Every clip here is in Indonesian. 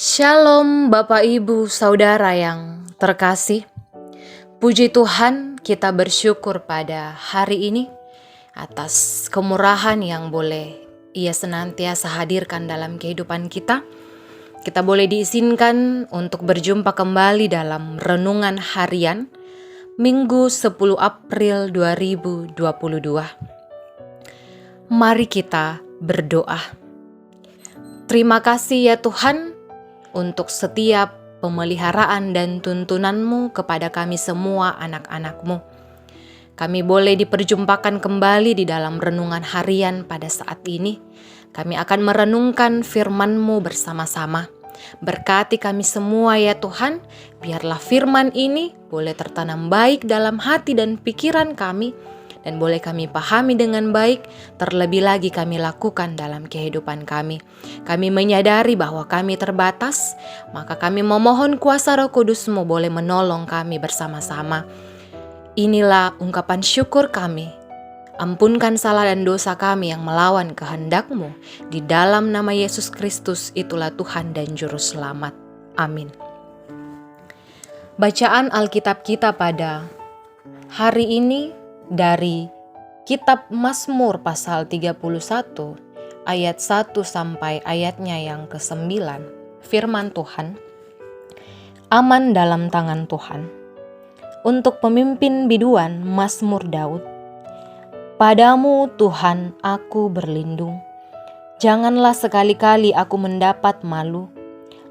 Shalom Bapak Ibu Saudara yang terkasih. Puji Tuhan, kita bersyukur pada hari ini atas kemurahan yang boleh Ia senantiasa hadirkan dalam kehidupan kita. Kita boleh diizinkan untuk berjumpa kembali dalam renungan harian Minggu 10 April 2022. Mari kita berdoa. Terima kasih ya Tuhan untuk setiap pemeliharaan dan tuntunan-Mu kepada kami semua anak-anak-Mu. Kami boleh diperjumpakan kembali di dalam renungan harian pada saat ini. Kami akan merenungkan firman-Mu bersama-sama. Berkati kami semua ya Tuhan, biarlah firman ini boleh tertanam baik dalam hati dan pikiran kami, dan boleh kami pahami dengan baik, terlebih lagi kami lakukan dalam kehidupan kami. Kami menyadari bahwa kami terbatas, maka kami memohon kuasa Roh Kudus-Mu boleh menolong kami bersama-sama. Inilah ungkapan syukur kami. Ampunkan salah dan dosa kami yang melawan kehendak-Mu. Di dalam nama Yesus Kristus, itulah Tuhan dan Juru Selamat. Amin. Bacaan Alkitab kita pada hari ini dari Kitab Mazmur pasal 31 ayat 1 sampai ayatnya yang ke-9. Firman Tuhan, aman dalam tangan Tuhan. Untuk pemimpin biduan Mazmur Daud. Padamu Tuhan aku berlindung. Janganlah sekali-kali aku mendapat malu.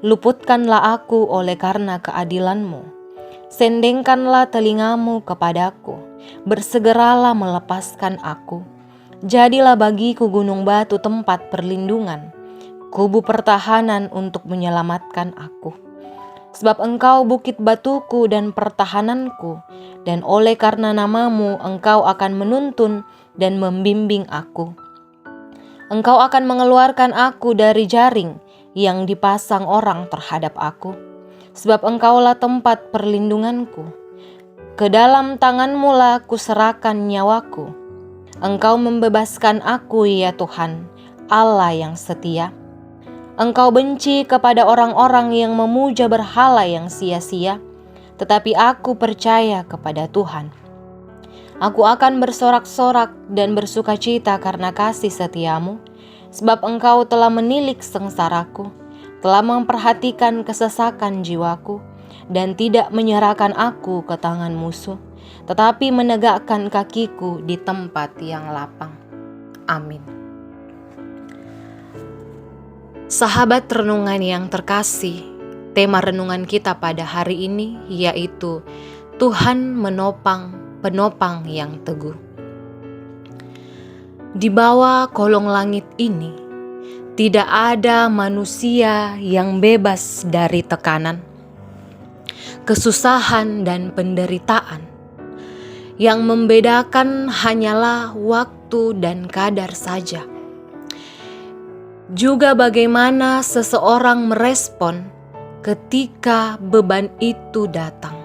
Luputkanlah aku oleh karena keadilan-Mu. Sendengkanlah telingamu kepadaku, bersegeralah melepaskan aku. Jadilah bagiku gunung batu tempat perlindungan, kubu pertahanan untuk menyelamatkan aku. Sebab Engkau bukit batuku dan pertahananku, dan oleh karena namamu Engkau akan menuntun dan membimbing aku. Engkau akan mengeluarkan aku dari jaring yang dipasang orang terhadap aku. Sebab Engkaulah tempat perlindunganku. Ke dalam tangan-Mu lah kuserahkan nyawaku. Engkau membebaskan aku ya Tuhan, Allah yang setia. Engkau benci kepada orang-orang yang memuja berhala yang sia-sia, tetapi aku percaya kepada Tuhan. Aku akan bersorak-sorak dan bersukacita karena kasih setia-Mu, sebab Engkau telah menilik sengsaraku, telah memperhatikan kesesakan jiwaku, dan tidak menyerahkan aku ke tangan musuh, tetapi menegakkan kakiku di tempat yang lapang. Amin. Sahabat renungan yang terkasih, tema renungan kita pada hari ini yaitu Tuhan menopang penopang yang teguh. Di bawah kolong langit ini, tidak ada manusia yang bebas dari tekanan, kesusahan, dan penderitaan. Yang membedakan hanyalah waktu dan kadar saja. Juga bagaimana seseorang merespon ketika beban itu datang.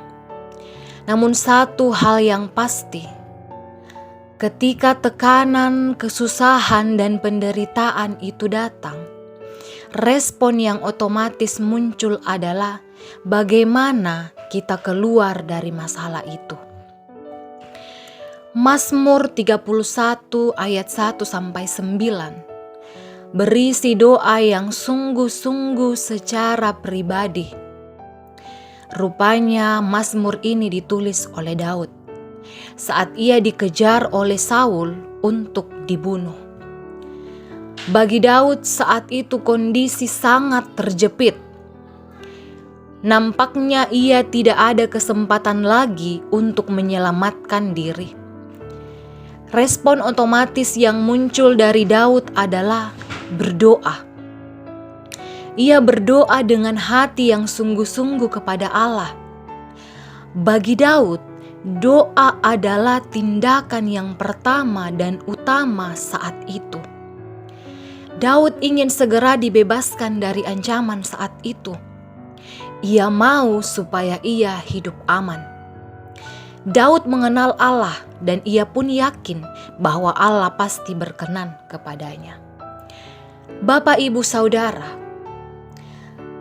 Namun satu hal yang pasti, ketika tekanan, kesusahan, dan penderitaan itu datang, respon yang otomatis muncul adalah bagaimana kita keluar dari masalah itu. Mazmur 31 ayat 1 sampai 9 berisi doa yang sungguh-sungguh secara pribadi. Rupanya Mazmur ini ditulis oleh Daud saat ia dikejar oleh Saul untuk dibunuh. Bagi Daud saat itu kondisi sangat terjepit. Nampaknya ia tidak ada kesempatan lagi untuk menyelamatkan diri. Respon otomatis yang muncul dari Daud adalah berdoa. Ia berdoa dengan hati yang sungguh-sungguh kepada Allah. Bagi Daud, doa adalah tindakan yang pertama dan utama saat itu. Daud ingin segera dibebaskan dari ancaman saat itu. Ia mau supaya ia hidup aman. Daud mengenal Allah dan ia pun yakin bahwa Allah pasti berkenan kepadanya. Bapak, Ibu, Saudara,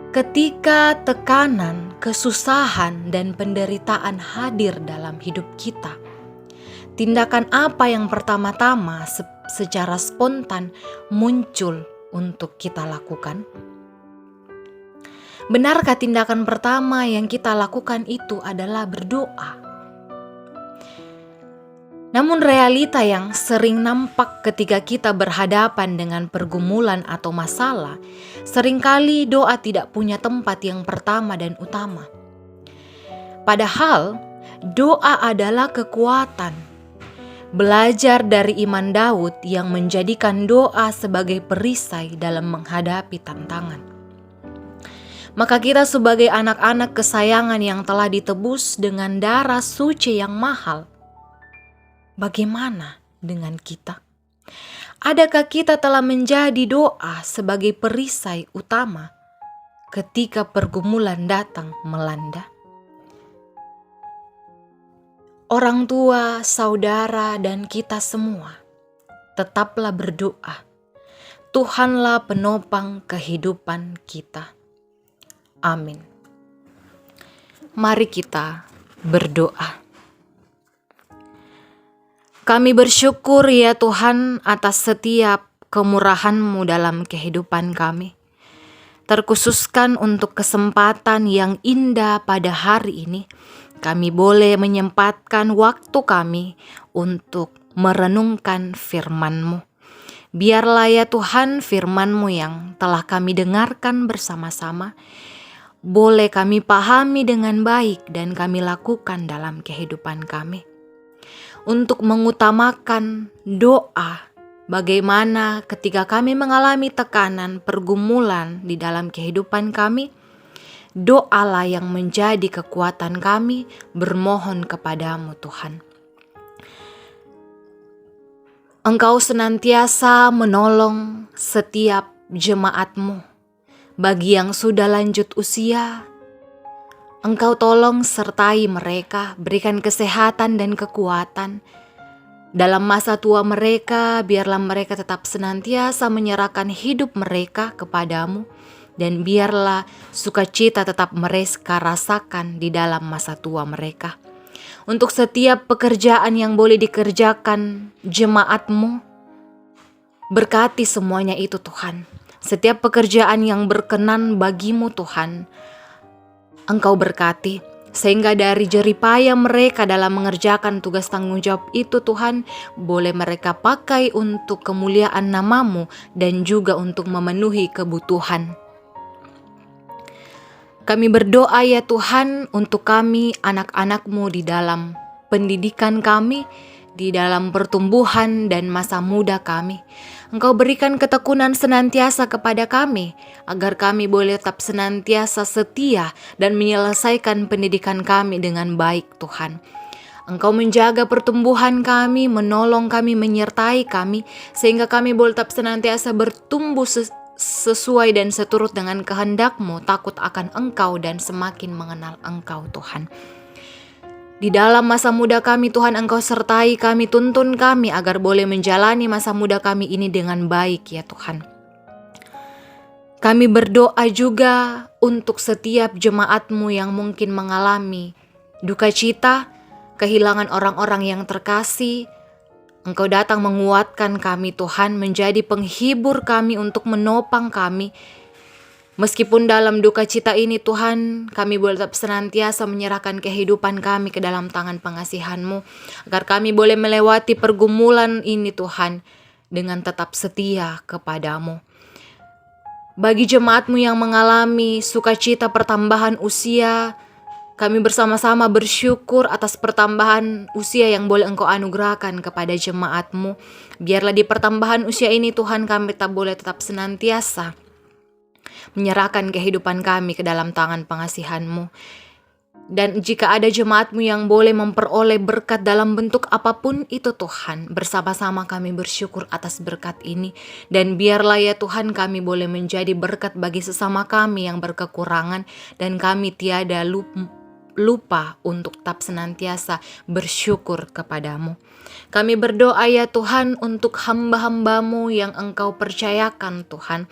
Ketika tekanan, kesusahan, dan penderitaan hadir dalam hidup kita, tindakan apa yang pertama-tama secara spontan muncul untuk kita lakukan? Benarkah tindakan pertama yang kita lakukan itu adalah berdoa? Namun realita yang sering nampak ketika kita berhadapan dengan pergumulan atau masalah, seringkali doa tidak punya tempat yang pertama dan utama. Padahal doa adalah kekuatan. Belajar dari iman Daud yang menjadikan doa sebagai perisai dalam menghadapi tantangan. Maka kita sebagai anak-anak kesayangan yang telah ditebus dengan darah suci yang mahal, bagaimana dengan kita? Adakah kita telah menjadi doa sebagai perisai utama ketika pergumulan datang melanda? Orang tua, saudara, dan kita semua, tetaplah berdoa. Tuhanlah penopang kehidupan kita. Amin. Mari kita berdoa. Kami bersyukur ya Tuhan atas setiap kemurahan-Mu dalam kehidupan kami. Terkhususkan untuk kesempatan yang indah pada hari ini, kami boleh menyempatkan waktu kami untuk merenungkan firman-Mu. Biarlah ya Tuhan firman-Mu yang telah kami dengarkan bersama-sama, boleh kami pahami dengan baik dan kami lakukan dalam kehidupan kami. Untuk mengutamakan doa, bagaimana ketika kami mengalami tekanan, pergumulan di dalam kehidupan kami, doalah yang menjadi kekuatan kami bermohon kepadamu Tuhan. Engkau senantiasa menolong setiap jemaat-Mu. Bagi yang sudah lanjut usia, Engkau tolong sertai mereka, berikan kesehatan dan kekuatan. Dalam masa tua mereka, biarlah mereka tetap senantiasa menyerahkan hidup mereka kepadamu, dan biarlah sukacita tetap mereka rasakan di dalam masa tua mereka. Untuk setiap pekerjaan yang boleh dikerjakan jemaat-Mu, berkati semuanya itu Tuhan. Setiap pekerjaan yang berkenan bagimu Tuhan, Engkau berkati, sehingga dari jeripaya mereka dalam mengerjakan tugas tanggung jawab itu Tuhan, boleh mereka pakai untuk kemuliaan nama-Mu dan juga untuk memenuhi kebutuhan. Kami berdoa ya Tuhan untuk kami anak-anak-Mu di dalam pendidikan kami, di dalam pertumbuhan dan masa muda kami. Engkau berikan ketekunan senantiasa kepada kami, agar kami boleh tetap senantiasa setia dan menyelesaikan pendidikan kami dengan baik Tuhan. Engkau menjaga pertumbuhan kami, menolong kami, menyertai kami, sehingga kami boleh tetap senantiasa bertumbuh sesuai dan seturut dengan kehendak-Mu, takut akan Engkau dan semakin mengenal Engkau Tuhan. Di dalam masa muda kami Tuhan, Engkau sertai kami, tuntun kami agar boleh menjalani masa muda kami ini dengan baik ya Tuhan. Kami berdoa juga untuk setiap jemaat-Mu yang mungkin mengalami duka cita, kehilangan orang-orang yang terkasih. Engkau datang menguatkan kami Tuhan, menjadi penghibur kami untuk menopang kami. Meskipun dalam duka cita ini Tuhan, kami boleh tetap senantiasa menyerahkan kehidupan kami ke dalam tangan pengasihan-Mu, agar kami boleh melewati pergumulan ini Tuhan, dengan tetap setia kepadamu. Bagi jemaat-Mu yang mengalami sukacita pertambahan usia, kami bersama-sama bersyukur atas pertambahan usia yang boleh Engkau anugerahkan kepada jemaat-Mu. Biarlah di pertambahan usia ini Tuhan, kami boleh tetap senantiasa menyerahkan kehidupan kami ke dalam tangan pengasihan-Mu. Dan jika ada jemaat-Mu yang boleh memperoleh berkat dalam bentuk apapun itu Tuhan, bersama-sama kami bersyukur atas berkat ini. Dan biarlah ya Tuhan, kami boleh menjadi berkat bagi sesama kami yang berkekurangan, dan kami tiada lupa untuk tetap senantiasa bersyukur kepadamu. Kami berdoa ya Tuhan untuk hamba-hamba-Mu yang Engkau percayakan Tuhan,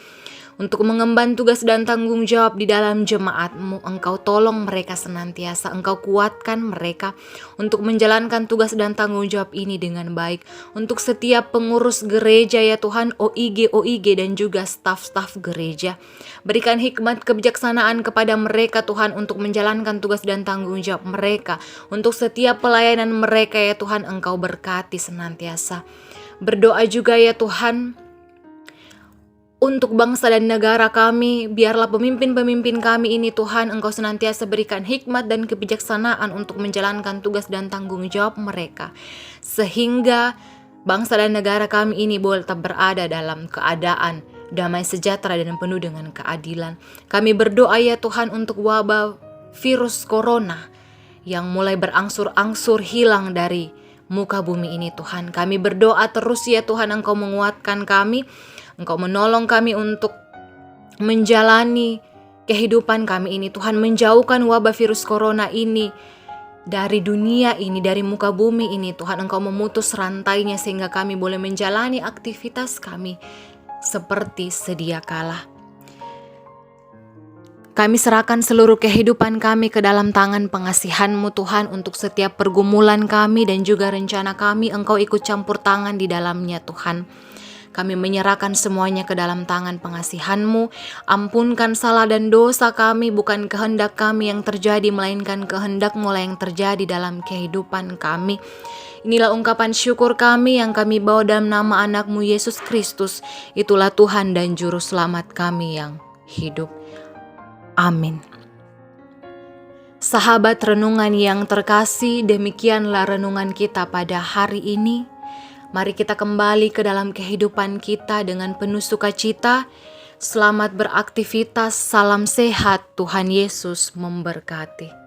untuk mengemban tugas dan tanggung jawab di dalam jemaat-Mu. Engkau tolong mereka senantiasa, Engkau kuatkan mereka untuk menjalankan tugas dan tanggung jawab ini dengan baik. Untuk setiap pengurus gereja ya Tuhan, OIG dan juga staf-staf gereja, berikan hikmat kebijaksanaan kepada mereka Tuhan untuk menjalankan tugas dan tanggung jawab mereka. Untuk setiap pelayanan mereka ya Tuhan, Engkau berkati senantiasa. Berdoa juga ya Tuhan untuk bangsa dan negara kami, biarlah pemimpin-pemimpin kami ini Tuhan, Engkau senantiasa berikan hikmat dan kebijaksanaan untuk menjalankan tugas dan tanggung jawab mereka, sehingga bangsa dan negara kami ini boleh tetap berada dalam keadaan damai sejahtera dan penuh dengan keadilan. Kami berdoa ya Tuhan untuk wabah virus corona yang mulai berangsur-angsur hilang dari muka bumi ini Tuhan. Kami berdoa terus ya Tuhan, Engkau menguatkan kami, Engkau menolong kami untuk menjalani kehidupan kami ini Tuhan, menjauhkan wabah virus corona ini dari dunia ini, dari muka bumi ini Tuhan. Engkau memutus rantainya sehingga kami boleh menjalani aktivitas kami seperti sedia kala. Kami serahkan seluruh kehidupan kami ke dalam tangan pengasihan-Mu Tuhan. Untuk setiap pergumulan kami dan juga rencana kami, Engkau ikut campur tangan di dalamnya Tuhan. Kami menyerahkan semuanya ke dalam tangan pengasihan-Mu. Ampunkan salah dan dosa kami, bukan kehendak kami yang terjadi, melainkan kehendak-Mu yang terjadi dalam kehidupan kami. Inilah ungkapan syukur kami yang kami bawa dalam nama anak-Mu Yesus Kristus. Itulah Tuhan dan Juru Selamat kami yang hidup. Amin. Sahabat renungan yang terkasih, demikianlah renungan kita pada hari ini. Mari kita kembali ke dalam kehidupan kita dengan penuh sukacita. Selamat beraktivitas, salam sehat, Tuhan Yesus memberkati.